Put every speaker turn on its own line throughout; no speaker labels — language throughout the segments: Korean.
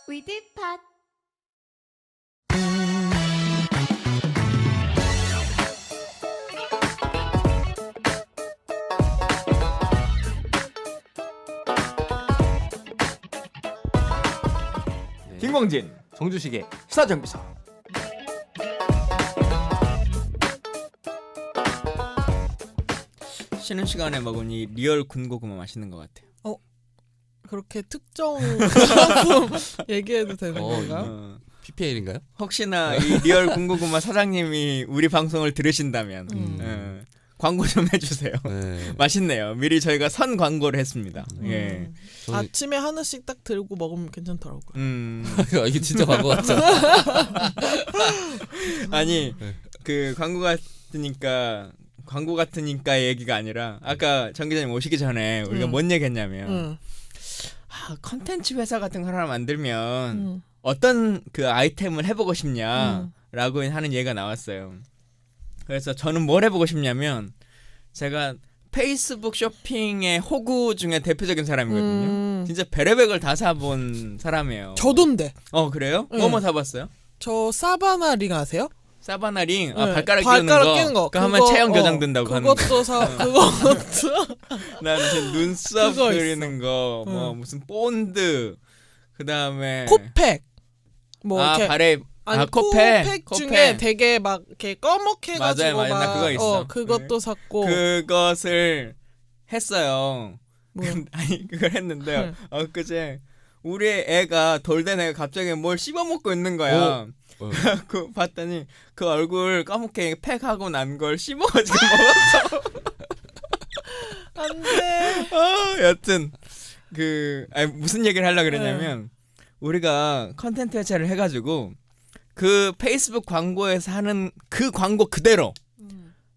위드팟
김광진
정주식의
시사정비서.
쉬는 시간에 먹은 이 리얼 군고구마 맛있는 것 같아요.
그렇게 특정 상품 얘기해도 되는 건가요?
어,
PPL인가요?
혹시나 이 리얼 군고구마 사장님이 우리 방송을 들으신다면 광고 좀 해주세요.
네.
맛있네요. 미리 저희가 선 광고를 했습니다. 예.
저는-
아침에 하나씩 딱 들고 먹으면 괜찮더라고요.
이게 진짜 광고 같잖아.
아니
네.
그 광고 같으니까 얘기가 아니라 아까 정 기자님 오시기 전에 우리가 뭔 얘기했냐면 컨텐츠 회사 같은 거 하나 만들면 어떤 그 아이템을 해보고 싶냐라고 하는 얘기가 나왔어요. 그래서 저는 뭘 해보고 싶냐면 제가 페이스북 쇼핑의 호구 중에 대표적인 사람이거든요. 진짜 베레백을 다 사본 사람이에요.
저돈데.
그래요?
응.
뭐뭐 사봤어요?
저 사바나 링 아세요?
사바나 링,
네.
발가락
끼우는 거.
그거 하면 체형 교정 된다고 하는 거.
그것도 그것도
난 이제 눈썹
그거
그리는 거, 뭐
응.
무슨 본드, 그 다음에
코팩. 뭐 이렇게
발에
아니
코팩
중에 되게 막 이렇게 꺼먹게 해가지고
맞아요. 나 그거 있어.
그것도 샀고.
그것을 했어요.
뭐야?
아니 그걸 했는데
응.
그제 우리 애가 돌된 애가 갑자기 뭘 씹어 먹고 있는 거야. 그 봤더니 그 얼굴 까맣게 팩하고 난 걸 씹어가지고 먹었어.
안돼.
여튼 무슨 얘기를 하려고 그러냐면 우리가 컨텐츠 회차를 해가지고 그 페이스북 광고에서 하는 그 광고 그대로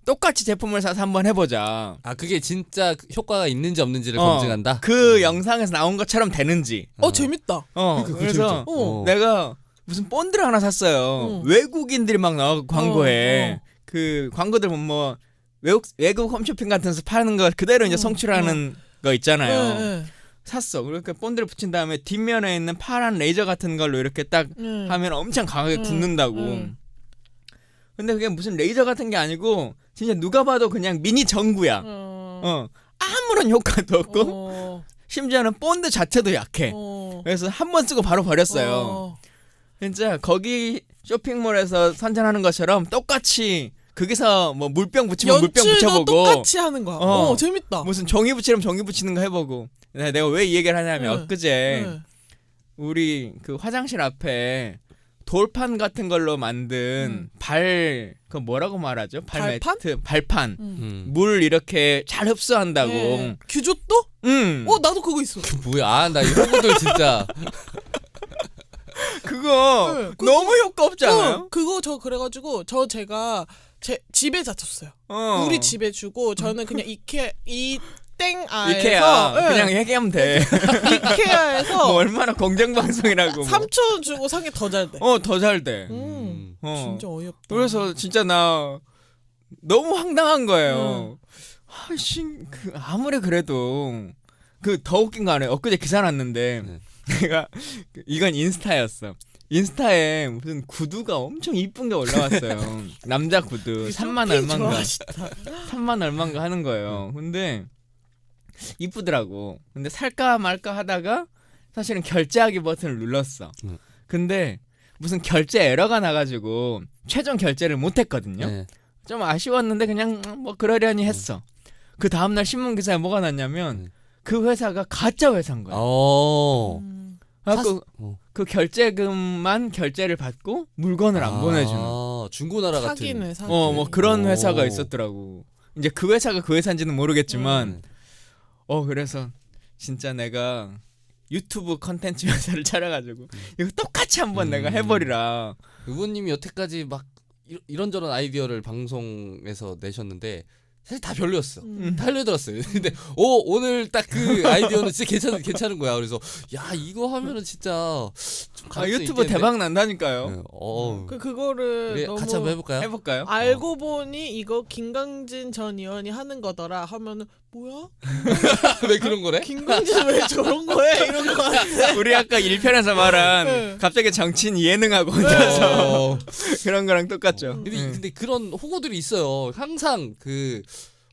똑같이 제품을 사서 한번 해보자.
아 그게 진짜 효과가 있는지 없는지를 검증한다.
그 영상에서 나온 것처럼 되는지.
재밌다.
그래서
재밌죠.
내가 무슨 본드를 하나 샀어요. 외국인들이 막 나와 광고에 그 광고들 보면 뭐 외국 홈쇼핑 같은 데서 파는 거 그대로 이제 성취하는 거 있잖아요.
네.
샀어. 그러니까 본드를 붙인 다음에 뒷면에 있는 파란 레이저 같은 걸로 이렇게 딱 하면 엄청 강하게 굳는다고. 근데 그게 무슨 레이저 같은 게 아니고 진짜 누가 봐도 그냥 미니 전구야. 아무런 효과도 없고 심지어는 본드 자체도 약해. 그래서 한 번 쓰고 바로 버렸어요. 진짜 거기 쇼핑몰에서 선전하는 것처럼 똑같이 거기서 뭐 물병 붙이면 물병
연출도
붙여보고
똑같이 하는 거야. 재밌다.
무슨 종이 붙이면 종이 붙이는 거 해보고. 내가 왜 이 얘기를 하냐면 엊그제 우리 그 화장실 앞에 돌판 같은 걸로 만든 그 뭐라고 말하죠?
발판?
매트, 발판.
물
물 이렇게 잘 흡수한다고.
규조또? 나도 그거 있어.
뭐야? 나 이 호구들 진짜.
그거 너무 효과 없지 않아요?
그거 저 그래가지고 제가 제 집에 다쳤어요. 우리 집에 주고 저는 그냥 이땡아에서
이케아 그냥 얘기하면 돼.
이케아에서
뭐 얼마나 공정 방송이라고.
3,000원 주고 산 게 더 잘 돼.
더 잘 돼.
진짜 어이없다.
그래서 진짜 나 너무 황당한 거예요. 아무리 그래도 더 웃긴 거 알아요? 엊그제 기사 났는데 내가 이건 인스타였어. 인스타에 무슨 구두가 엄청 이쁜 게 올라왔어요. 남자 구두 3만 얼마인가 3만 얼마인가 하는 거예요. 근데 이쁘더라고. 근데 살까 말까 하다가 사실은 결제하기 버튼을 눌렀어. 근데 무슨 결제 에러가 나가지고 최종 결제를 못했거든요.
네.
좀 아쉬웠는데 그냥 뭐 그러려니 했어. 그 다음날 신문 기사에 뭐가 났냐면 그 회사가 가짜 회사인 거야. 그 결제금만 결제를 받고 물건을 안 보내주는.
중고나라 같은.
사기는 회사.
뭐 그런 회사가 있었더라고. 이제 그 회사가 그 회사인지는 모르겠지만 그래서 진짜 내가 유튜브 컨텐츠 회사를 차려가지고 이거 똑같이 한번 내가 해버리라.
의원님이 여태까지 막 이런저런 아이디어를 방송에서 내셨는데 사실 다 별로였어. 다 별로였어요. 근데 오늘 딱 그 아이디어는 진짜 괜찮은 거야. 그래서 야 이거 하면은 진짜 좀 가능성이
유튜브
있겠는데?
대박 난다니까요.
네.
그거를
그래,
너무
같이 한번 해볼까요?
해볼까요?
알고 보니 이거 김강진 전 의원이 하는 거더라 하면은 뭐야?
왜 그런 거래?
김광진 왜 저런 거해? 이런 거 같아.
우리 아까 1편에서 말한
네.
갑자기 정치인 예능하고 혼자서
어.
그런 거랑 똑같죠.
근데 그런 호구들이 있어요. 항상 그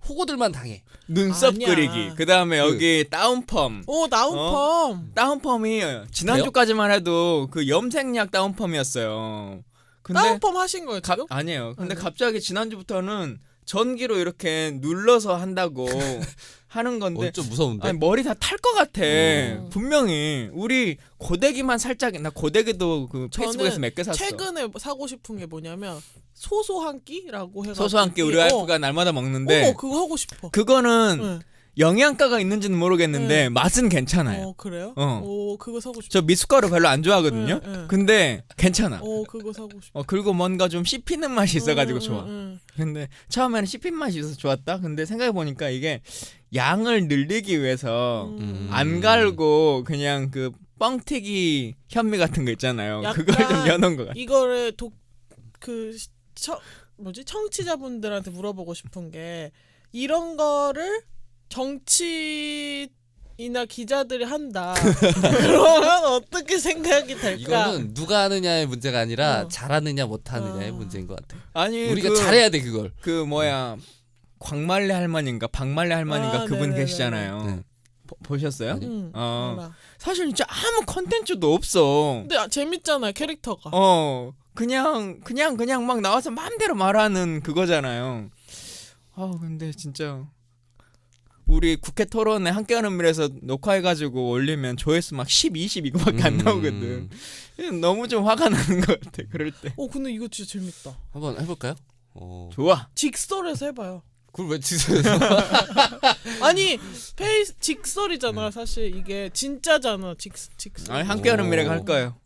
호구들만 당해.
눈썹
아니야.
그리기. 그다음에 여기 다운펌.
나운펌.
다운펌이 지난주까지만 해도 그 염색약 다운펌이었어요. 근데
다운펌 하신 거예요 지금?
아니에요. 근데
네.
갑자기 지난주부터는 전기로 이렇게 눌러서 한다고 하는 건데
좀 무서운데.
아니, 머리 다 탈 것 같아.
음.
분명히 우리 고데기만 살짝 나 고데기도 그
저는
페이스북에서 몇 개 샀어.
최근에 사고 싶은 게 뭐냐면 소소한 끼라고 해가지고
소소한 게 우리 와이프가 날마다 먹는데
그거 하고 싶어.
그거는
네.
영양가가 있는지는 모르겠는데
네.
맛은 괜찮아요.
그래요?
어.
그거 사고 싶어.
저 미숫가루 별로 안 좋아하거든요.
네, 네.
근데 괜찮아.
그거 사고 싶어.
그리고 뭔가 좀 씹히는 맛이 있어가지고 좋아.
응.
근데 처음에는 씹힌 맛이 있어서 좋았다. 근데 생각해 보니까 이게 양을 늘리기 위해서 안 갈고 그냥 그 뻥튀기 현미 같은 거 있잖아요.
약간
그걸 좀 여놓은 것 같아.
이거를 청취자분들한테 물어보고 싶은 게 이런 거를 정치인이나 기자들이 한다. 그러면 어떻게 생각이 될까?
이거는 누가 하느냐의 문제가 아니라
어.
잘하느냐 못하느냐의 문제인 것 같아.
아니
우리가 잘해야 돼 그걸.
그 뭐야 광말레 할머니인가 박말레 할머니인가 그분
네네네네.
계시잖아요.
네.
보셨어요?
아니.
응,
어.
알아.
사실 진짜 아무 컨텐츠도 없어.
근데 재밌잖아요 캐릭터가.
그냥 막 나와서 마음대로 말하는 그거잖아요. 근데 진짜 우리 국회 토론회 함께하는 밀에서 녹화해가지고 올리면 조회수 막 10, 20 이거밖에 안 나오거든. 너무 좀 화가 나는 것 같아. 그럴 때.
근데 이거 진짜 재밌다.
한번 해볼까요?
좋아.
직설에서 해봐요.
그걸 왜 지수에서?
아니 직설이잖아 사실 이게 진짜잖아 직설.
아니 함께하는 미래가 할 거예요.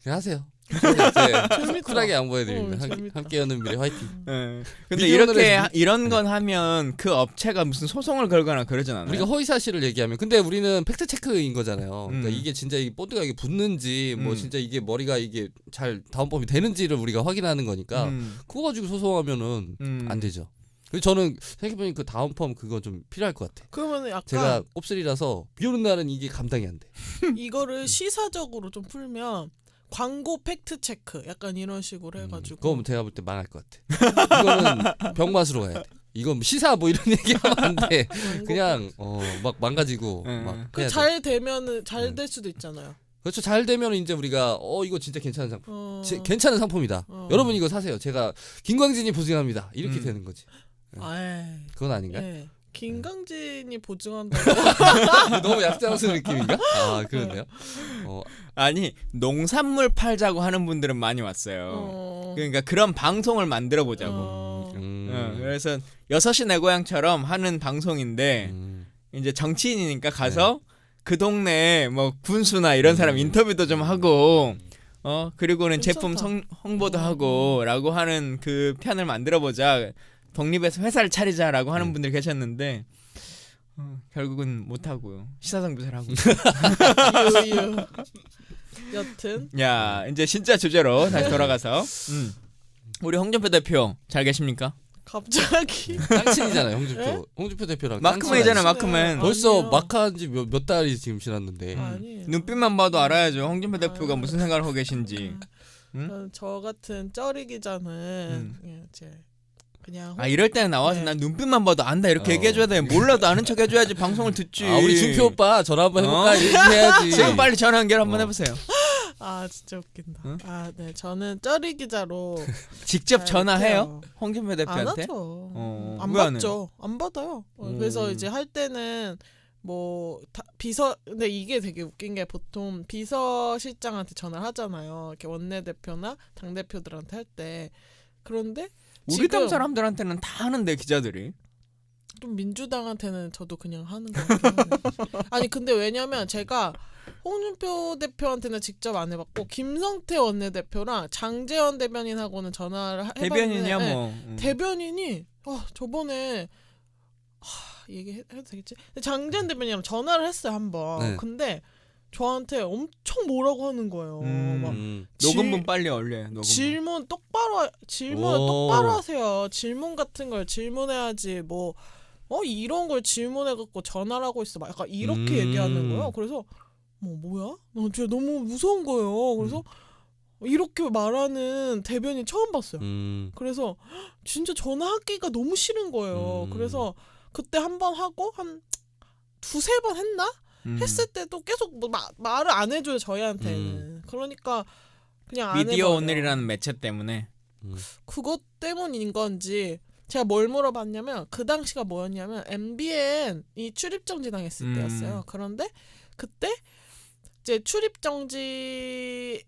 그냥 하세요.
재밌다.
쿨하게 양보해드립니다.
재밌다.
함께 여는 미래 화이팅.
근데
미디어널에서
이렇게 이런 건 하면 그 업체가 무슨 소송을 걸거나 그러진 않아요.
우리가 허위 사실을 얘기하면 근데 우리는 팩트 체크인 거잖아요. 그러니까
음.
이게 진짜 이 본드가 이게 붙는지 뭐
음.
진짜 이게 머리가 이게 잘 다운펌이 되는지를 우리가 확인하는 거니까 그거 가지고 소송하면은 안 되죠. 그래서 저는 생각해보니 그 다운펌 그거 좀 필요할 것 같아.
그러면 약간
제가 곱슬이라서 비오는 날은 이게 감당이 안 돼.
이거를 시사적으로 좀 풀면 광고 팩트 체크 약간 이런 식으로 해가지고.
그거 제가 볼 때 망할 것 같아. 이거는 병맛으로 가야 돼. 이건 뭐 시사 뭐 이런 얘기하면 안 돼. 그냥 막 망가지고 막 해야 돼.
잘 되면은 잘 될 수도 있잖아요.
그렇죠. 잘 되면 이제 우리가 이거 진짜 괜찮은 상품. 괜찮은 상품이다.
어.
여러분 이거 사세요. 제가 김광진이 보증합니다. 이렇게 되는 거지.
아이,
그건 아닌가?
예. 김강진이 보증한다고.
너무 약장수 느낌인가? 그렇네요.
아니 농산물 팔자고 하는 분들은 많이 왔어요. 그러니까 그런 방송을 만들어 보자고. 그래서 6시 내 고향처럼 하는 방송인데 이제 정치인이니까 가서 그 동네 뭐 군수나 이런 사람 인터뷰도 좀 하고 그리고는 제품 홍보도 하고라고 하는 그 편을 만들어 보자. 독립해서 회사를 차리자라고 하는 분들이 계셨는데 결국은 못 하고요. 시사성교사를 하고.
유유. 여튼.
야 이제 진짜 주제로 다시 돌아가서 우리 홍준표 대표 잘 계십니까?
갑자기.
깡친이잖아요, 홍준표.
네?
홍준표 대표랑
마크맨이잖아요,
깡친
마크맨.
벌써
아니에요.
마크한 지 몇 달이 지금 지났는데.
아니에요.
눈빛만 봐도 알아야죠. 홍준표 대표가 무슨 생각을 하고 계신지.
저 같은 쩌리 기자는 이제 그냥
이럴 때는 나와서 난 눈빛만 봐도 안다 이렇게 얘기해줘야 돼. 몰라도 아는 척 해줘야지 방송을 듣지.
우리 준표 오빠 전화 한번 해볼까? 얘기해야지.
지금 빨리 전화 연결 한번 해보세요.
진짜 웃긴다.
응?
네, 저는 쩌리 기자로
직접 전화해요?
못해요.
홍준표
안
대표한테?
하죠.
안
안 받죠. 안 받아요.
음.
그래서 이제 할 때는 근데 이게 되게 웃긴 게 보통 비서실장한테 전화를 하잖아요. 이렇게 원내대표나 당대표들한테 할 때. 그런데
우리 당
지금
사람들한테는 다 하는데 기자들이.
좀 민주당한테는 저도 그냥 하는 거 같아요. 아니 근데 왜냐면 제가 홍준표 대표한테는 직접 안 해봤고 김성태 원내대표랑 장제원 대변인하고는 전화를 해봤는데
대변인이야 뭐.
대변인이 저번에 얘기해도 되겠지? 근데 장제원 대변인이랑 전화를 했어요 한번.
네.
근데 저한테 엄청 뭐라고 하는 거예요. 막
녹음분 빨리 올려요. 녹음분.
질문을 똑바로 하세요. 질문 같은 걸 질문해야지 이런 걸 질문해갖고 전화를 하고 있어. 막 약간 이렇게 얘기하는 거예요. 그래서 뭐야? 나 진짜 너무 무서운 거예요. 그래서 이렇게 말하는 대변인 처음 봤어요. 그래서 진짜 전화하기가 너무 싫은 거예요. 그래서 그때 한 번 하고 한 두세 번 했나? 했을 때도 계속 뭐 말을 안 해줘요 저희한테는. 그러니까 그냥 안
미디어
해버려요.
오늘이라는 매체 때문에.
그것 때문인 건지 제가 뭘 물어봤냐면 그 당시가 뭐였냐면 MBN이 출입 정지당했을 때였어요. 그런데 그때 이제 출입 정지에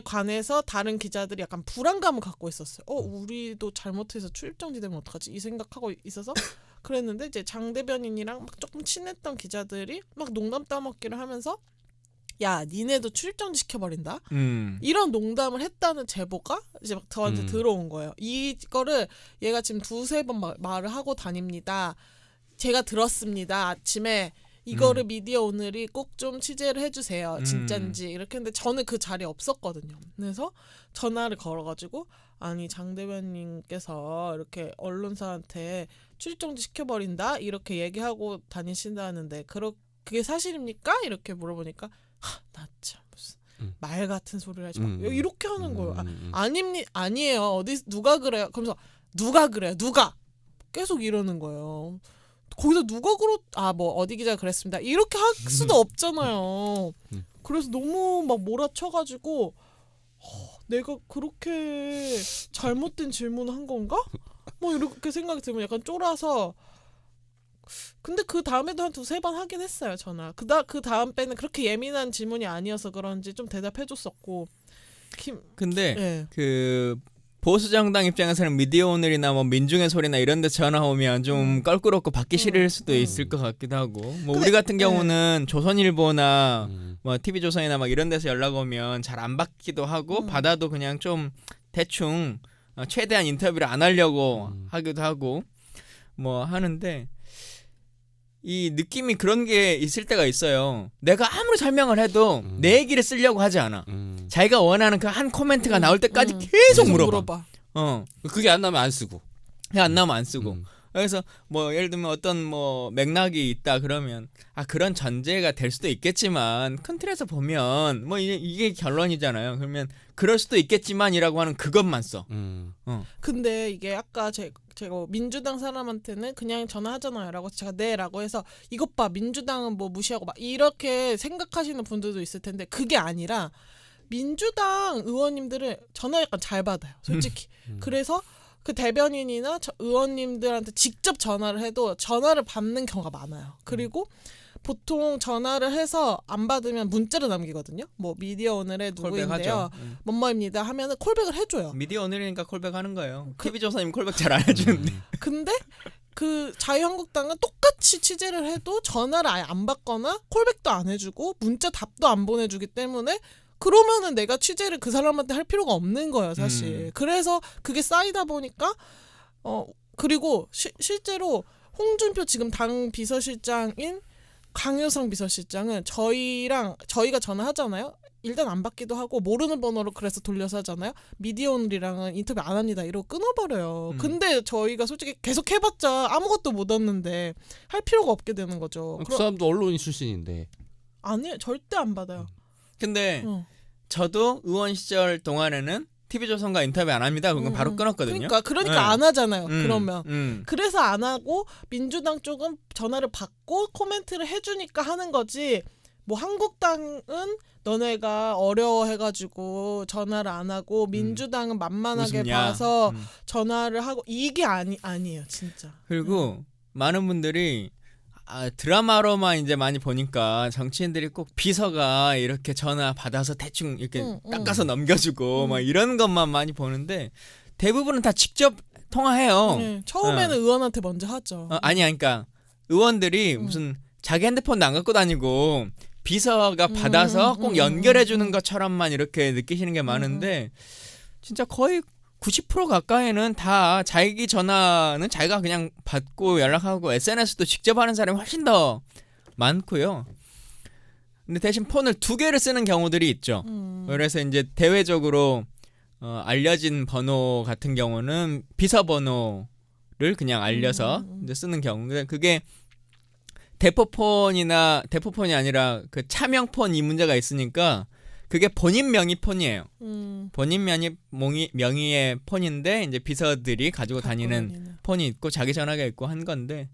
관해서 다른 기자들이 약간 불안감을 갖고 있었어요. 우리도 잘못해서 출입 정지되면 어떡하지? 이 생각하고 있어서 그랬는데 이제 장 대변인이랑 막 조금 친했던 기자들이 막 농담 따먹기를 하면서 야, 니네도 출입정지 시켜버린다. 이런 농담을 했다는 제보가 이제 막 저한테 들어온 거예요. 이거를 얘가 지금 두세 번 말을 하고 다닙니다. 제가 들었습니다. 아침에 이거를 미디어 오늘이 꼭 좀 취재를 해주세요. 진짠지 이렇게 했는데 저는 그 자리에 없었거든요. 그래서 전화를 걸어가지고 아니 장 대변인께서 이렇게 언론사한테 출입정지 시켜버린다 이렇게 얘기하고 다니신다는데 그게 사실입니까? 이렇게 물어보니까 나 참 무슨 말 같은 소리를 하지 마. 이렇게 하는 거예요. 아니에요. 어디 누가 그래요? 그러면서 누가 그래요? 누가? 계속 이러는 거예요. 거기서 누가 뭐 어디 기자가 그랬습니다. 이렇게 할 수도 없잖아요. 그래서 너무 막 몰아쳐가지고 내가 그렇게 잘못된 질문을 한 건가? 뭐 이렇게 생각이 들면 약간 쫄아서. 근데 그 다음에도 한 두세 번 하긴 했어요 전화. 그 다음 때는 그렇게 예민한 질문이 아니어서 그런지 좀 대답해줬었고.
근데
네.
그 보수 정당 입장에서는 미디어 오늘이나 뭐 민중의 소리나 이런 데 전화 오면 좀 껄끄럽고 받기 싫을 수도 있을 것 같기도 하고. 뭐 우리 같은 경우는 조선일보나 뭐 TV조선이나 막 이런 데서 연락 오면 잘 안 받기도 하고 받아도 그냥 좀 대충 최대한 인터뷰를 안 하려고 하기도 하고 뭐 하는데 이 느낌이 그런 게 있을 때가 있어요. 내가 아무리 설명을 해도 내 얘기를 쓰려고 하지 않아. 자기가 원하는 그 한 코멘트가 나올 때까지 계속 물어봐.
그게 안 나면 안 쓰고.
안 나오면 안 쓰고. 그래서 뭐 예를 들면 어떤 뭐 맥락이 있다 그러면 그런 전제가 될 수도 있겠지만 큰 틀에서 보면 뭐 이게 결론이잖아요. 그러면 그럴 수도 있겠지만이라고 하는 그것만 써.
근데 이게 아까 제가 민주당 사람한테는 그냥 전화하잖아요 라고 제가 네라고 해서 이것 봐 민주당은 뭐 무시하고 막 이렇게 생각하시는 분들도 있을 텐데 그게 아니라 민주당 의원님들은 전화 약간 잘 받아요 솔직히. 그래서 그 대변인이나 의원님들한테 직접 전화를 해도 전화를 받는 경우가 많아요. 그리고 보통 전화를 해서 안 받으면 문자로 남기거든요. 뭐 미디어 오늘의 누구인데요. 뭐뭐입니다 하면은 콜백을 해줘요.
미디어 오늘이니까 콜백하는 거예요. TV조선이면 콜백 잘 안 해주는데.
근데 그 자유한국당은 똑같이 취재를 해도 전화를 아예 안 받거나 콜백도 안 해주고 문자 답도 안 보내주기 때문에 그러면은 내가 취재를 그 사람한테 할 필요가 없는 거예요 사실. 그래서 그게 쌓이다 보니까 그리고 실제로 홍준표 지금 당 비서실장인 강효상 비서실장은 저희가 전화하잖아요. 일단 안 받기도 하고 모르는 번호로 그래서 돌려서 하잖아요. 미디어 오늘이랑은 인터뷰 안 합니다 이러고 끊어버려요. 근데 저희가 솔직히 계속 해봤자 아무것도 못 얻는데 할 필요가 없게 되는 거죠.
그 사람도 언론인 출신인데.
아니에요. 절대 안 받아요.
근데 저도 의원 시절 동안에는 TV조선과 인터뷰 안 합니다. 그건 바로 끊었거든요.
그러니까 안 하잖아요. 그러면 그래서 안 하고 민주당 쪽은 전화를 받고 코멘트를 해주니까 하는 거지. 뭐 한국당은 너네가 어려워해가지고 전화를 안 하고 민주당은 만만하게
웃음냐.
봐서 전화를 하고 이게 아니에요 진짜.
그리고 많은 분들이 드라마로만 이제 많이 보니까 정치인들이 꼭 비서가 이렇게 전화 받아서 대충 이렇게 깎아서 넘겨주고 막 이런 것만 많이 보는데 대부분은 다 직접 통화해요.
네, 처음에는 의원한테 먼저 하죠.
그러니까 의원들이 무슨 자기 핸드폰도 안 갖고 다니고 비서가 받아서 꼭 연결해 주는 것처럼만 이렇게 느끼시는 게 많은데 진짜 거의 90% 가까이는 다 자기 전화는 자기가 그냥 받고 연락하고 SNS도 직접 하는 사람이 훨씬 더 많고요. 근데 대신 폰을 2개를 쓰는 경우들이 있죠. 그래서 이제 대외적으로 알려진 번호 같은 경우는 비서 번호를 거를 그냥 알려서 이제 쓰는 경우. 근데 그게 대포폰이 아니라 그 차명폰 이 문제가 있으니까 그게 본인 명의 폰이에요. 본인 명의의 폰인데 이제 비서들이 가지고 다니는 폰이 있고 자기 전화가 있고 한 건데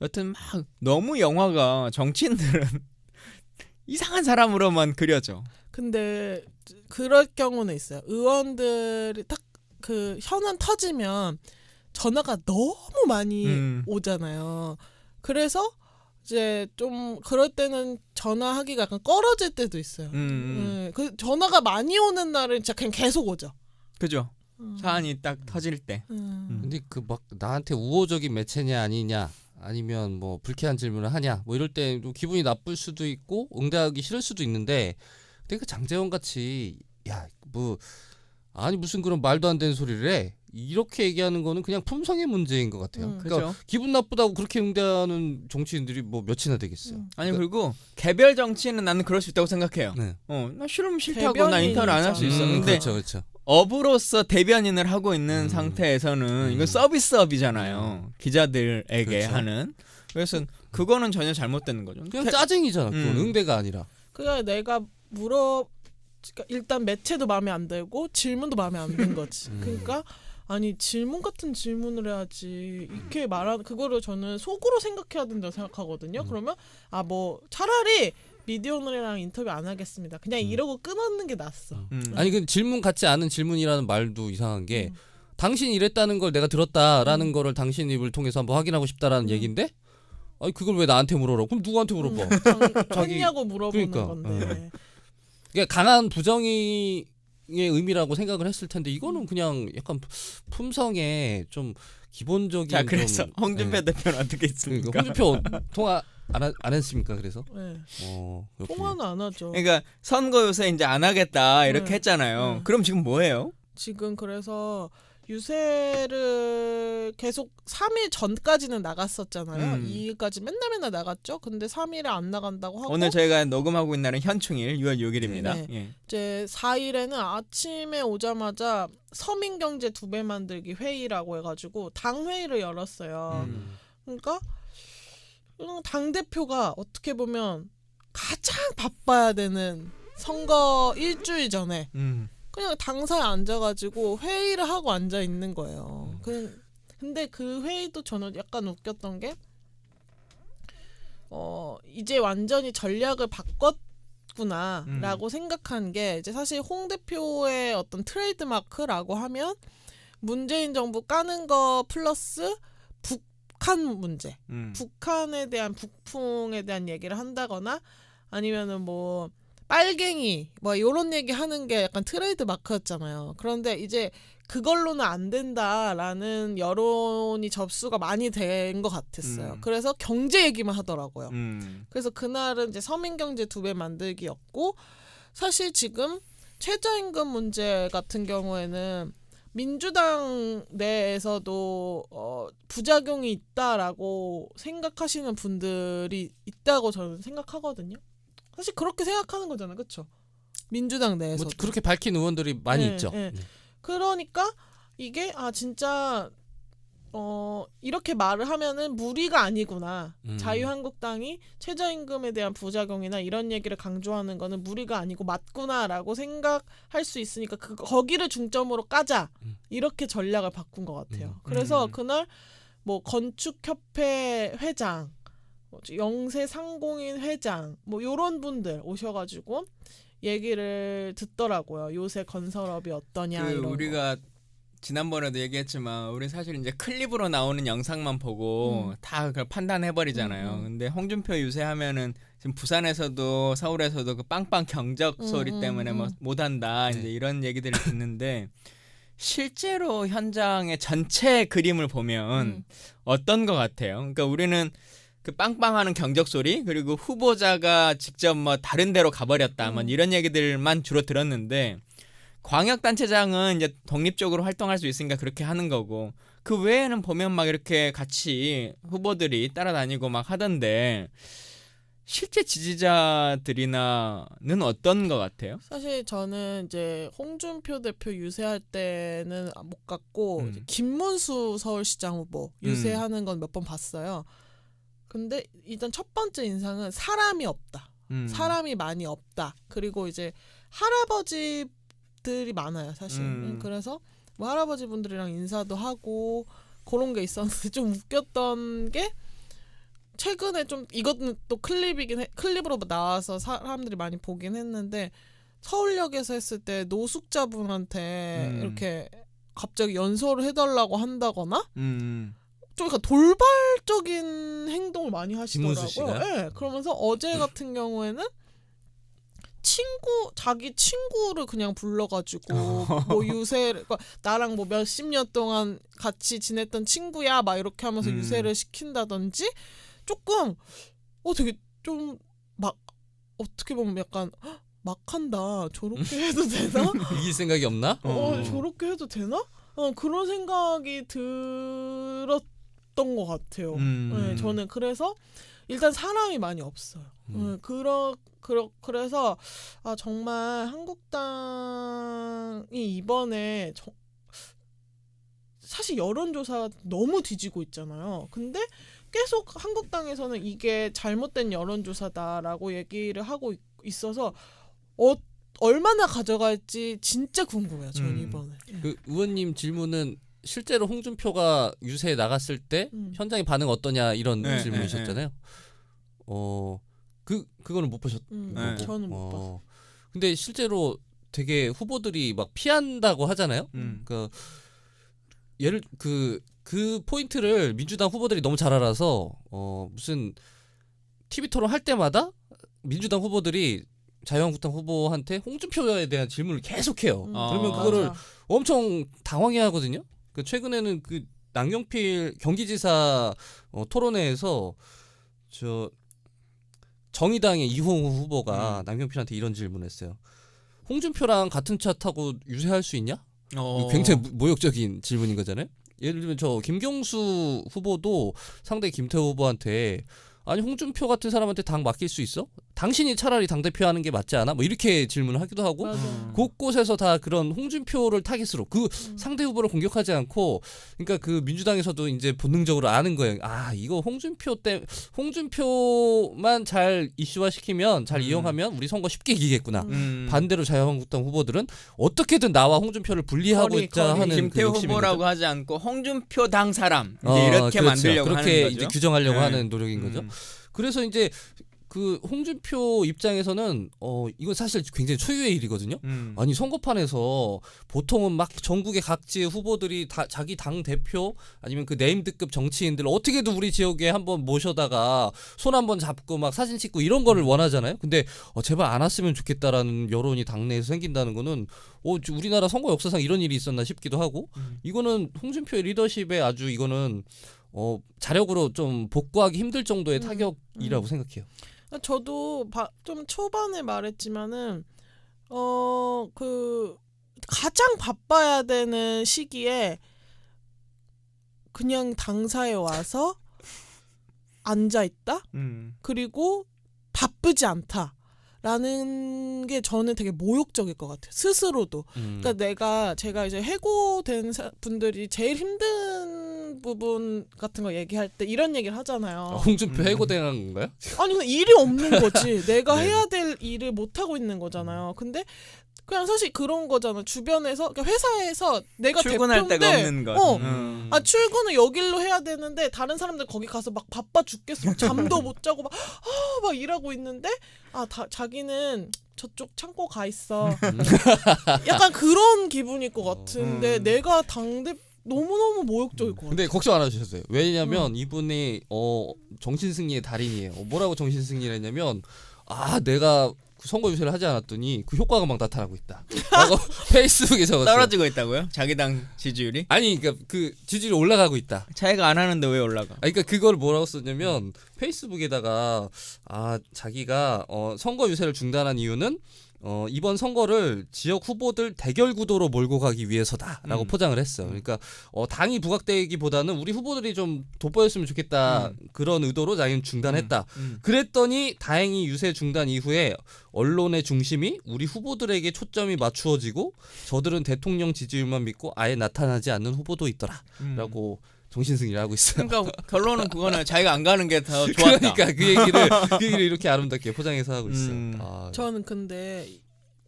여튼 막 너무 영화가 정치인들은 이상한 사람으로만 그려져.
근데 그럴 경우는 있어요. 의원들이 딱 그 현안 터지면 전화가 너무 많이 오잖아요. 그래서 이제 좀 그럴 때는 전화하기가 약간 꺼려질 때도 있어요. 그 전화가 많이 오는 날은 진짜 그냥 계속 오죠.
그죠? 사안이 딱 터질 때.
근데 그 막 나한테 우호적인 매체냐 아니냐 아니면 뭐 불쾌한 질문을 하냐 뭐 이럴 때 또 기분이 나쁠 수도 있고 응대하기 싫을 수도 있는데 근데 그 장재원 같이 야 뭐 아니 무슨 그런 말도 안 되는 소리를 해 이렇게 얘기하는 거는 그냥 품성의 문제인 것 같아요. 그러니까
그죠?
기분 나쁘다고 그렇게 응대하는 정치인들이 뭐 몇이나 되겠어요.
아니 그리고 개별 정치는 나는 그럴 수 있다고 생각해요.
네.
나 싫으면 싫다고 난 인터뷰 안 할 수 있어. 근데
그렇죠, 그렇죠.
업으로서 대변인을 하고 있는 상태에서는 이건 서비스업이잖아요. 기자들에게
그렇죠.
하는. 그래서 그거는 전혀 잘못되는 거죠.
그냥 짜증이잖아. 그건 응대가 아니라.
그냥 내가 그러니까 일단 매체도 마음에 안 들고 질문도 마음에 안 든 거지. 그러니까 아니 질문 같은 질문을 해야지 이렇게 말하는 그거를 저는 속으로 생각해야 된다고 생각하거든요. 그러면 뭐 차라리 미디어오늘이랑 인터뷰 안 하겠습니다. 그냥 이러고 끊었는 게 낫어.
아니 그 질문 같지 않은 질문이라는 말도 이상한 게 당신이 이랬다는 걸 내가 들었다라는 거를 당신 입을 통해서 한번 확인하고 싶다라는 얘기인데 아니 그걸 왜 나한테 물어라? 그럼 누구한테 물어봐?
했냐고 물어보는
그러니까,
건데.
그러니까 강한 부정의 의미라고 생각을 했을 텐데 이거는 그냥 약간 품성에 좀 기본적인
자 그래서
좀,
홍준표
네.
대표는 어떻게 했습니까?
홍준표 통화 안 했습니까? 그래서
네.
그렇군요.
통화는 안 하죠.
그러니까 선거 요새 이제 안 하겠다 이렇게
네.
했잖아요.
네.
그럼 지금 뭐해요?
지금 그래서 유세를 계속 3일 전까지는 나갔었잖아요. 2일까지 맨날 나갔죠. 근데 3일에 안 나간다고 하고
오늘 저희가 녹음하고 있는 날은 현충일 6월 6일입니다.
네.
예.
이제 4일에는 아침에 오자마자 서민경제 2배 만들기 회의라고 해가지고 당회의를 열었어요. 그러니까 당대표가 어떻게 보면 가장 바빠야 되는 선거 일주일 전에 그냥 당사에 앉아가지고 회의를 하고 앉아 있는 거예요. 근데 그 회의도 저는 약간 웃겼던 게 이제 완전히 전략을 바꿨구나라고 생각한 게 이제 사실 홍 대표의 어떤 트레이드마크라고 하면 문재인 정부 까는 거 플러스 북한 문제, 북한에 대한 북풍에 대한 얘기를 한다거나 아니면은 뭐 빨갱이 뭐 이런 얘기 하는 게 약간 트레이드 마크였잖아요. 그런데 이제 그걸로는 안 된다라는 여론이 접수가 많이 된 것 같았어요. 그래서 경제 얘기만 하더라고요. 그래서 그날은 이제 서민경제 2배 만들기였고 사실 지금 최저임금 문제 같은 경우에는 민주당 내에서도 부작용이 있다라고 생각하시는 분들이 있다고 저는 생각하거든요. 사실 그렇게 생각하는 거잖아요, 그렇죠? 민주당 내에서
뭐 그렇게 밝힌 의원들이 많이
네,
있죠.
네. 그러니까 이게 진짜 이렇게 말을 하면은 무리가 아니구나. 자유한국당이 최저임금에 대한 부작용이나 이런 얘기를 강조하는 거는 무리가 아니고 맞구나라고 생각할 수 있으니까 거기를 중점으로 까자 이렇게 전략을 바꾼 것 같아요. 그래서 그날 뭐 건축협회 회장 영세상공인 회장 뭐 요런 분들 오셔가지고 얘기를 듣더라고요. 요새 건설업이 어떠냐 이런
우리가 지난번에도 얘기했지만 우리 사실 이제 클립으로 나오는 영상만 보고 다 그걸 판단해버리잖아요. 근데 홍준표 유세하면은 지금 부산에서도 서울에서도 그 빵빵 경적 소리 때문에 뭐 못한다 이제 이런 얘기들을 듣는데 실제로 현장의 전체 그림을 보면 어떤 것 같아요? 그러니까 우리는 그 빵빵하는 경적 소리 그리고 후보자가 직접 뭐 다른 데로 가버렸다 뭐 이런 얘기들만 주로 들었는데 광역단체장은 이제 독립적으로 활동할 수 있으니까 그렇게 하는 거고 그 외에는 보면 막 이렇게 같이 후보들이 따라다니고 막 하던데 실제 지지자들이나는 어떤 것 같아요?
사실 저는 이제 홍준표 대표 유세할 때는 못 갔고 이제 김문수 서울시장 후보 유세하는 건 몇 번 봤어요. 근데 일단 첫 번째 인상은 사람이 없다. 사람이 많이 없다. 그리고 이제 할아버지들이 많아요, 사실. 그래서 뭐 할아버지 분들이랑 인사도 하고 그런 게 있었는데 좀 웃겼던 게 최근에 좀 이것은 또 클립으로 나와서 사람들이 많이 보긴 했는데 서울역에서 했을 때 노숙자분한테 이렇게 갑자기 연설을 해달라고 한다거나 좀 약간 돌발적인 행동을 많이
김문수
하시더라고요.
씨가요?
네, 그러면서 어제 같은 경우에는 자기 친구를 그냥 불러가지고 뭐 유세를 그러니까 나랑 뭐 몇십 년 동안 같이 지냈던 친구야 막 이렇게 하면서 유세를 시킨다든지 조금 되게 좀 막 어떻게 보면 약간 막 한다 저렇게 해도 되나?
이길 생각이 없나?
저렇게 해도 되나? 그런 생각이 들었던 것 같아요. 네, 저는 그래서 일단 사람이 많이 없어요. 그래서 정말 한국당이 이번에 사실 여론조사가 너무 뒤지고 있잖아요. 근데 계속 한국당에서는 이게 잘못된 여론조사다라고 얘기를 하고 있어서 얼마나 가져갈지 진짜 궁금해요. 전 이번에.
그 의원님 질문은 실제로 홍준표가 유세에 나갔을 때 현장의 반응 어떠냐 이런 질문이셨잖아요. 그거는 못 보셨.
저는 못 봤어요.
근데 실제로 되게 후보들이 막 피한다고 하잖아요. 그러니까 예를 그 포인트를 민주당 후보들이 너무 잘 알아서 무슨 TV 토론 할 때마다 민주당 후보들이 자유한국당 후보한테 홍준표에 대한 질문을 계속해요. 그러면 그거를
맞아.
엄청 당황해하거든요. 그 최근에는 그 남경필 경기지사 토론회에서 정의당의 이홍우 후보가 남경필한테 이런 질문했어요. 홍준표랑 같은 차 타고 유세할 수 있냐? 굉장히 모욕적인 질문인 거잖아요. 예를 들면 저 김경수 후보도 상대 김태호 후보한테 아니 홍준표 같은 사람한테 당 맡길 수 있어? 당신이 차라리 당대표 하는 게 맞지 않아? 뭐 이렇게 질문을 하기도 하고 곳곳에서 다 그런 홍준표를 타깃으로 그 상대 후보를 공격하지 않고 그러니까 그 민주당에서도 이제 본능적으로 아는 거예요. 아 이거 홍준표만 잘 이슈화 시키면 잘 이용하면 우리 선거 쉽게 이기겠구나. 반대로 자유한국당 후보들은 어떻게든 나와 홍준표를 분리하고자 하는
김태호
그 욕심인
후보라고
거죠.
하지 않고 홍준표 당 사람 이제 이렇게
그렇죠.
만들려고
그렇게
하는 거죠.
이제 규정하려고
네.
하는 노력인 거죠. 그래서 이제 그 홍준표 입장에서는 이건 사실 굉장히 초유의 일이거든요. 아니 선거판에서 보통은 막 전국의 각지의 후보들이 다 자기 당 대표 아니면 그 네임드급 정치인들 어떻게든 우리 지역에 한번 모셔다가 손 한번 잡고 막 사진 찍고 이런 거를 원하잖아요. 근데 제발 안 왔으면 좋겠다라는 여론이 당내에서 생긴다는 거는 우리나라 선거 역사상 이런 일이 있었나 싶기도 하고 이거는 홍준표의 리더십에 아주 이거는 자력으로 좀 복구하기 힘들 정도의 타격이라고 생각해요.
저도 좀 초반에 말했지만은 그 가장 바빠야 되는 시기에 그냥 당사에 와서 앉아 있다. 그리고 바쁘지 않다라는 게 저는 되게 모욕적일 것 같아요. 스스로도. 그러니까 제가 이제 해고된 분들이 제일 힘든 부분 같은 거 얘기할 때 이런 얘기를 하잖아요.
홍준표 해고당한 건가요?
아니 근데 일이 없는 거지. 내가
네.
해야 될 일을 못 하고 있는 거잖아요. 근데 그냥 사실 그런 거잖아. 주변에서 그러니까 회사에서 내가
출근할
대표인데
데가 없는 거.
출근을 여길로 해야 되는데 다른 사람들 거기 가서 막 바빠 죽겠어. 잠도 못 자고 막 일하고 있는데 자기는 저쪽 창고 가 있어. 약간 그런 기분일 것 같은데 내가 당대 너무너무 모욕적일 것 같아.
근데 걱정 안 하셨어요. 왜냐면 이분이 정신승리의 달인이에요. 뭐라고 정신승리를 했냐면 내가 선거 유세를 하지 않았더니 그 효과가 막 나타나고 있다. 라고 페이스북에 적었어요.
떨어지고 있다고요? 자기 당 지지율이?
아니 그러니까 그 지지율이 올라가고 있다.
자기가 안 하는데 왜 올라가?
그러니까 그걸 뭐라고 썼냐면 페이스북에다가 자기가 선거 유세를 중단한 이유는 이번 선거를 지역 후보들 대결 구도로 몰고 가기 위해서다라고 포장을 했어요. 그러니까 당이 부각되기보다는 우리 후보들이 좀 돋보였으면 좋겠다 그런 의도로 자기는 중단했다. 그랬더니 다행히 유세 중단 이후에 언론의 중심이 우리 후보들에게 초점이 맞추어지고 저들은 대통령 지지율만 믿고 아예 나타나지 않는 후보도 있더라라고 정신승리를 하고 있어요.
그러니까 결론은 그거는 자기가 안 가는 게 더 좋았다.
그러니까 그 얘기를 이렇게 아름답게 포장해서 하고 있어요. 아,
저는 근데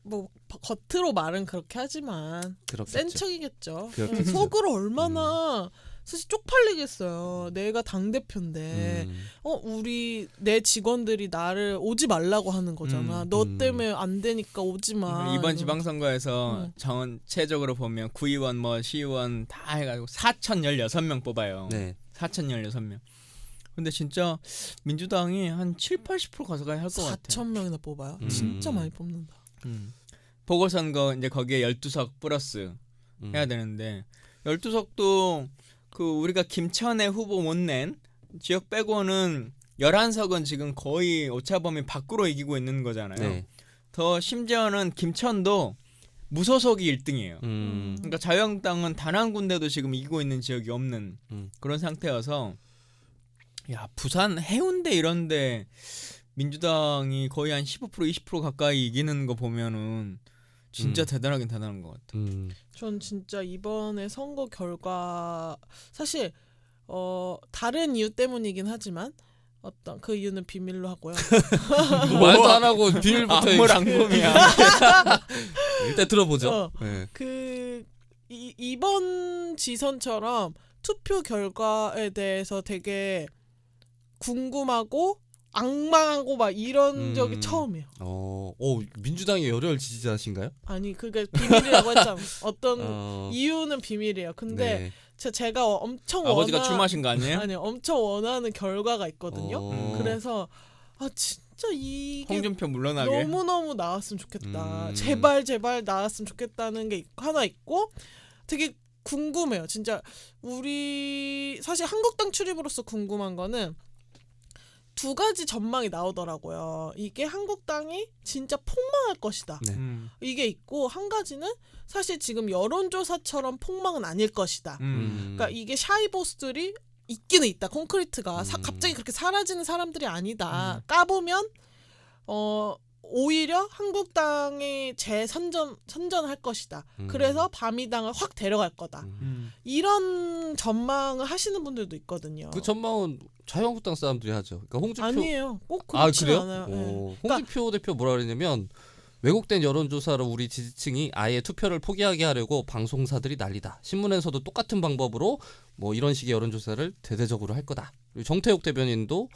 뭐 겉으로 말은 그렇게 하지만
그렇겠죠.
센 척이겠죠.
그렇겠죠.
속으로 얼마나 사실 쪽팔리겠어요. 내가 당 대표인데 우리 내 직원들이 나를 오지 말라고 하는 거잖아. 너 때문에 안 되니까 오지 마.
이번 지방선거에서 전체적으로 보면 구의원 뭐 시의원 다 해가지고 4,016명 뽑아요.
네.
4,016명. 근데 진짜 민주당이 한 7-80% 가져가야 할 것 같아.
4,000명이나 뽑아요. 진짜 많이 뽑는다.
보궐선거 이제 거기에 12석 플러스 해야 되는데 12석도 그 우리가 김천의 후보 못 낸 지역 빼고는 11석은 지금 거의 오차범위 밖으로 이기고 있는 거잖아요.
네.
더 심지어는 김천도 무소속이 1등이에요. 그러니까 자유한국당은 단 한 군데도 지금 이기고 있는 지역이 없는 그런 상태여서 야 부산 해운대 이런데 민주당이 거의 한 15% 20% 가까이 이기는 거 보면은 진짜 대단하긴 대단한 것 같아.
전 진짜 이번에 선거 결과 사실 다른 이유 때문이긴 하지만 어떤 그 이유는 비밀로 하고요.
말도 안 하고 비밀부터
악물앙금이야.
일단 들어보죠.
이번 지선처럼 투표 결과에 대해서 되게 궁금하고 악망하고 막 이런 적이 처음이에요.
민주당의 열혈 지지자신가요?
아니 그게 비밀이라고 했잖아. 어떤 이유는 비밀이에요. 근데 제가 엄청
아버지가 출마하신 거 아니에요?
아니 엄청 원하는 결과가 있거든요. 그래서 진짜 이게
홍준표 물러나게
너무너무 나왔으면 좋겠다. 제발 나왔으면 좋겠다는 게 하나 있고 되게 궁금해요. 진짜 우리 사실 한국당 출입으로서 궁금한 거는 두 가지 전망이 나오더라고요. 이게 한국당이 진짜 폭망할 것이다.
네.
이게 있고 한 가지는 사실 지금 여론조사처럼 폭망은 아닐 것이다. 그러니까 이게 샤이보스들이 있기는 있다. 콘크리트가 갑자기 그렇게 사라지는 사람들이 아니다. 까보면 오히려 한국당이 선전할 것이다. 그래서 바미당을 확 데려갈 거다. 이런 전망을 하시는 분들도 있거든요.
그 전망은 자유한국당 사람들이 하죠. 그러니까 홍준표
아니에요. 꼭 그렇지
그래요?
않아요. 네.
홍준표 대표 뭐라 그랬냐면 왜곡된 여론조사로 우리 지지층이 아예 투표를 포기하게 하려고 방송사들이 난리다. 신문에서도 똑같은 방법으로 뭐 이런 식의 여론조사를 대대적으로 할 거다. 그리고 정태욱 대변인도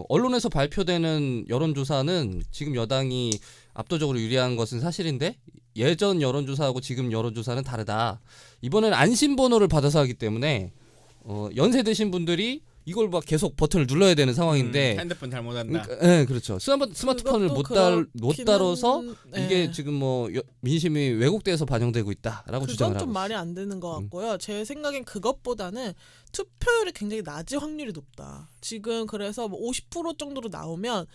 언론에서 발표되는 여론조사는 지금 여당이 압도적으로 유리한 것은 사실인데 예전 여론조사하고 지금 여론조사는 다르다. 이번에는 안심번호를 받아서 하기 때문에 연세 드신 분들이 이걸 막 계속 버튼을 눌러야 되는 상황인데
핸드폰 잘못한다.
네, 그렇죠. 스마트폰을 못 다뤄서 이게 지금 뭐 민심이 왜곡돼서 반영되고 있다라고 주장을 하고
그건 좀 말이 안 되는 것 같고요. 제 생각엔 그것보다는 투표율이 굉장히 낮을 확률이 높다. 지금 그래서 뭐 50% 정도로 나오면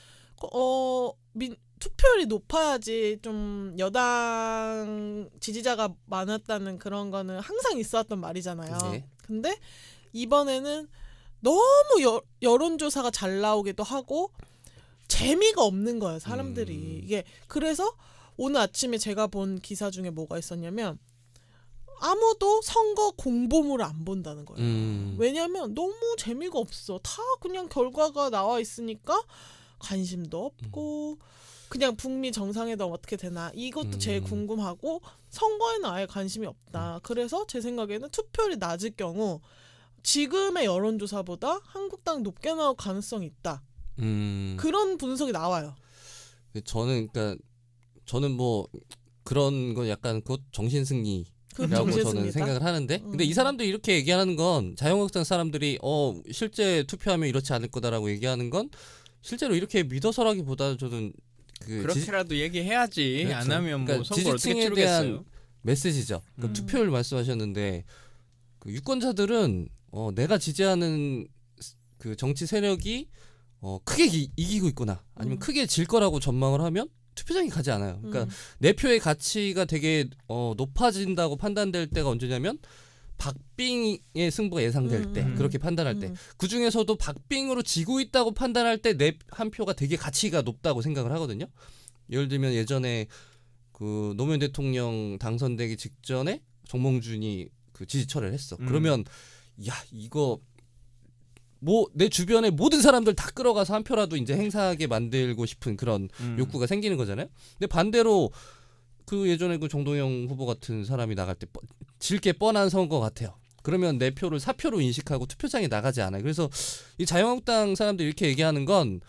투표율이 높아야지 좀 여당 지지자가 많았다는 그런 거는 항상 있어왔던 말이잖아요.
네.
근데 이번에는 너무 여론조사가 잘 나오기도 하고 재미가 없는 거예요, 사람들이. 이게 그래서 오늘 아침에 제가 본 기사 중에 뭐가 있었냐면 아무도 선거 공보물을 안 본다는 거예요. 왜냐면 너무 재미가 없어. 다 그냥 결과가 나와 있으니까 관심도 없고 그냥 북미 정상회담 어떻게 되나 이것도 제일 궁금하고 선거에는 아예 관심이 없다. 그래서 제 생각에는 투표율이 낮을 경우 지금의 여론조사보다 한국당 높게 나올 가능성이 있다. 그런 분석이 나와요.
저는 뭐 그런 거 약간 곧 정신승리라고 저는 생각을 하는데 근데 이 사람들이 이렇게 얘기하는 건 자유한국당 사람들이 실제 투표하면 이렇지 않을 거다라고 얘기하는 건 실제로 이렇게 믿어서라기보다 저는
그렇게라도 얘기해야지.
그렇죠.
안 하면 뭐
그러니까
선거 어떻게
지지층에
치르겠어요.
대한 메시지죠. 그러니까 투표율 말씀하셨는데 그 유권자들은 내가 지지하는 그 정치 세력이 크게 이기고 있거나 아니면 크게 질 거라고 전망을 하면 투표장에 가지 않아요. 그러니까 내 표의 가치가 되게 높아진다고 판단될 때가 언제냐면 박빙의 승부가 예상될 때, 그렇게 판단할 때, 그 중에서도 박빙으로 지고 있다고 판단할 때 내 한 표가 되게 가치가 높다고 생각을 하거든요. 예를 들면 예전에 그 노무현 대통령 당선되기 직전에 정몽준이 그 지지철회를 했어. 그러면 야 이거 뭐 내 주변에 모든 사람들 다 끌어가서 한 표라도 이제 행사하게 만들고 싶은 그런 욕구가 생기는 거잖아요. 근데 반대로 그 예전에 그 정동영 후보 같은 사람이 나갈 때 질 게 뻔한 선거 같아요. 그러면 내 표를 사표로 인식하고 투표장에 나가지 않아요. 그래서 이 자유한국당 사람들이 이렇게 얘기하는 건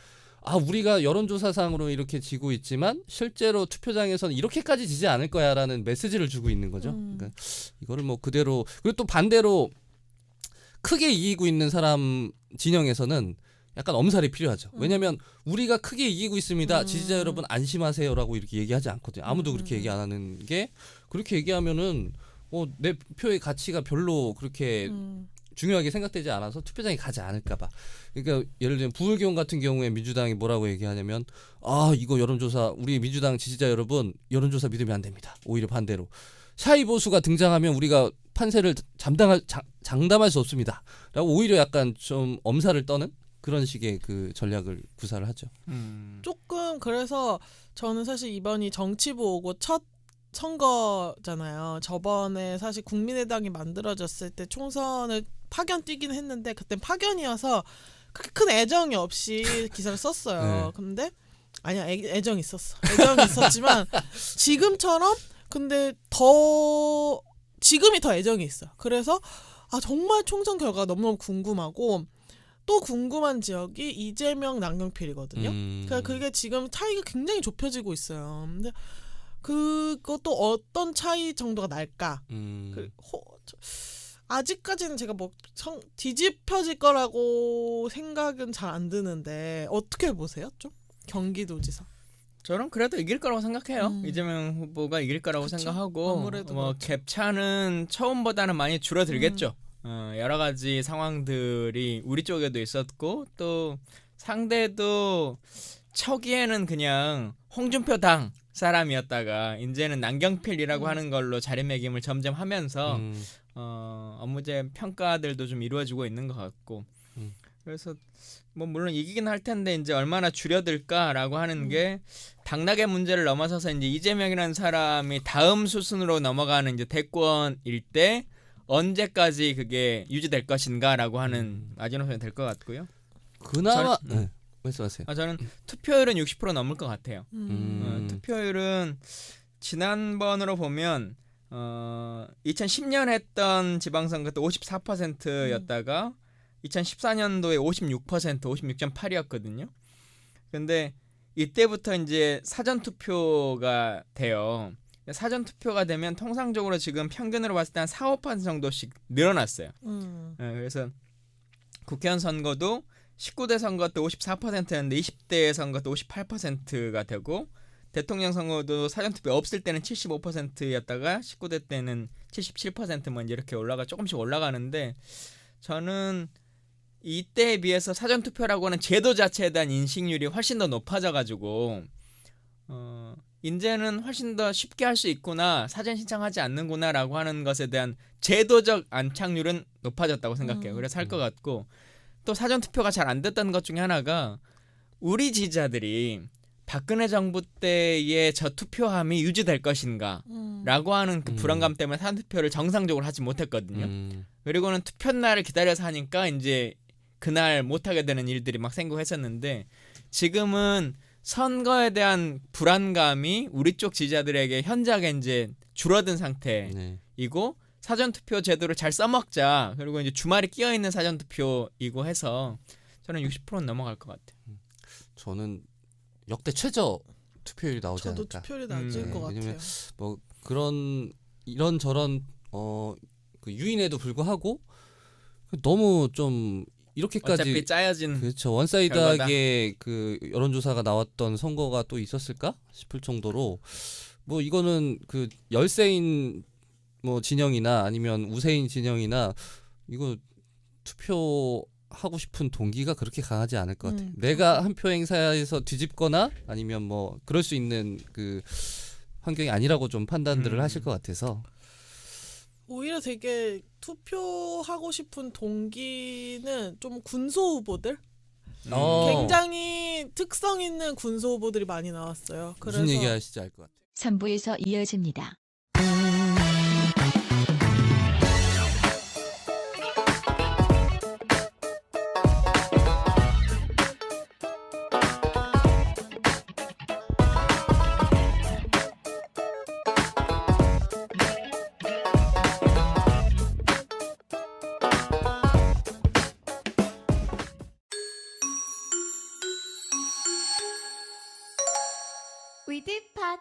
우리가 여론조사상으로 이렇게 지고 있지만 실제로 투표장에서는 이렇게까지 지지 않을 거야라는 메시지를 주고 있는 거죠. 그러니까 이거를 뭐 그대로, 그리고 또 반대로 크게 이기고 있는 사람 진영에서는 약간 엄살이 필요하죠. 왜냐하면 우리가 크게 이기고 있습니다. 지지자 여러분 안심하세요라고 이렇게 얘기하지 않거든요. 아무도 그렇게 얘기 안 하는 게, 그렇게 얘기하면은 내 표의 가치가 별로 그렇게 중요하게 생각되지 않아서 투표장에 가지 않을까봐. 그러니까 예를 들면 부울경 같은 경우에 민주당이 뭐라고 얘기하냐면 이거 여론조사, 우리 민주당 지지자 여러분 여론조사 믿으면 안 됩니다. 오히려 반대로 샤이 보수가 등장하면 우리가 판세를 장담할 수 없습니다. 라고 오히려 약간 좀 엄살을 떠는 그런 식의 그 전략을 구사를 하죠.
조금 그래서 저는 사실 이번이 정치부 오고 첫 선거잖아요. 저번에 사실 국민의당이 만들어졌을 때 총선을 파견 뛰긴 했는데 그땐 파견이어서 그렇게 큰 애정이 없이 기사를 썼어요.
네.
근데 아니야, 애정이 있었어. 애정이 있었지만 지금처럼 근데 지금이 더 애정이 있어. 그래서 정말 총선 결과가 너무너무 궁금하고, 또 궁금한 지역이 이재명 남경필이거든요. 그러니까 그게 지금 차이가 굉장히 좁혀지고 있어요. 근데 그것도 어떤 차이 정도가 날까? 아직까지는 제가 뭐 뒤집혀질 거라고 생각은 잘 안 드는데 어떻게 보세요? 좀 경기도지사.
저는 그래도 이길 거라고 생각해요. 이재명 후보가 이길 거라고
그쵸?
생각하고,
아무래도
뭐
그렇죠.
갭차는 처음보다는 많이 줄어들겠죠. 여러 가지 상황들이 우리 쪽에도 있었고, 또 상대도 초기에는 그냥 홍준표 당 사람이었다가 이제는 남경필이라고 하는 걸로 자리매김을 점점 하면서 업무제 평가들도 좀 이루어지고 있는 것 같고, 그래서 뭐 물론 이기긴 할 텐데 이제 얼마나 줄여들까라고 하는 게 당락의 문제를 넘어서서 이제 이재명이라는 사람이 다음 수순으로 넘어가는 이제 대권일 때 언제까지 그게 유지될 것인가라고 하는 마지노선이 될 것 같고요.
그나마 말씀하세요.
저는 투표율은 60% 넘을 것 같아요. 투표율은 지난번으로 보면 2010년 했던 지방선거 때 54%였다가 2014년도에 56%, 56.8이었거든요. 근데 이때부터 이제 사전 투표가 돼요. 사전 투표가 되면 통상적으로 지금 평균으로 봤을 때 한 4~5% 정도씩 늘어났어요. 그래서 국회의원 선거도 19대 선거 때 54%였는데 20대 선거 때 58%가 되고, 대통령 선거도 사전 투표 없을 때는 75%였다가 19대 때는 77% 뭐 이렇게 조금씩 올라가는데, 저는 이때에 비해서 사전 투표라고 하는 제도 자체에 대한 인식률이 훨씬 더 높아져가지고 이제는 훨씬 더 쉽게 할 수 있구나, 사전 신청하지 않는구나라고 하는 것에 대한 제도적 안착률은 높아졌다고 생각해요. 그래서 할 것 같고, 또 사전 투표가 잘 안 됐던 것 중에 하나가 우리 지지자들이 박근혜 정부 때의 저 투표함이 유지될 것인가라고 하는 그 불안감 때문에 사전 투표를 정상적으로 하지 못했거든요. 그리고는 투표 날을 기다려서 하니까 이제 그날 못하게 되는 일들이 막 생기했었는데, 지금은 선거에 대한 불안감이 우리 쪽 지지자들에게 현저하게 이제 줄어든 상태이고, 사전 투표 제도를 잘 써먹자, 그리고 이제 주말에 끼어 있는 사전 투표이고 해서 저는 60%는 넘어갈 것 같아요.
저는 역대 최저 투표율이 나오지
저도
않을까.
투표율이 낮을 것 같아요.
왜냐면 뭐 이런저런 그 유인에도 불구하고 너무 좀 이렇게까지
어차피 짜여진
그렇죠, 원사이드하게 그 여론조사가 나왔던 선거가 또 있었을까 싶을 정도로, 뭐 이거는 그 열세인 뭐 진영이나 아니면 우세인 진영이나 이거 투표 하고 싶은 동기가 그렇게 강하지 않을 것 같아요.
음.
내가 한 표 행사에서 뒤집거나 아니면 뭐 그럴 수 있는 그 환경이 아니라고 좀 판단들을 하실 것 같아서.
오히려 되게 투표하고 싶은 동기는 좀 군소 후보들? 굉장히 특성 있는 군소 후보들이 많이 나왔어요. 그래서
무슨 얘기 하실지 알 것 같아요.
3부에서 이어집니다.
위드팟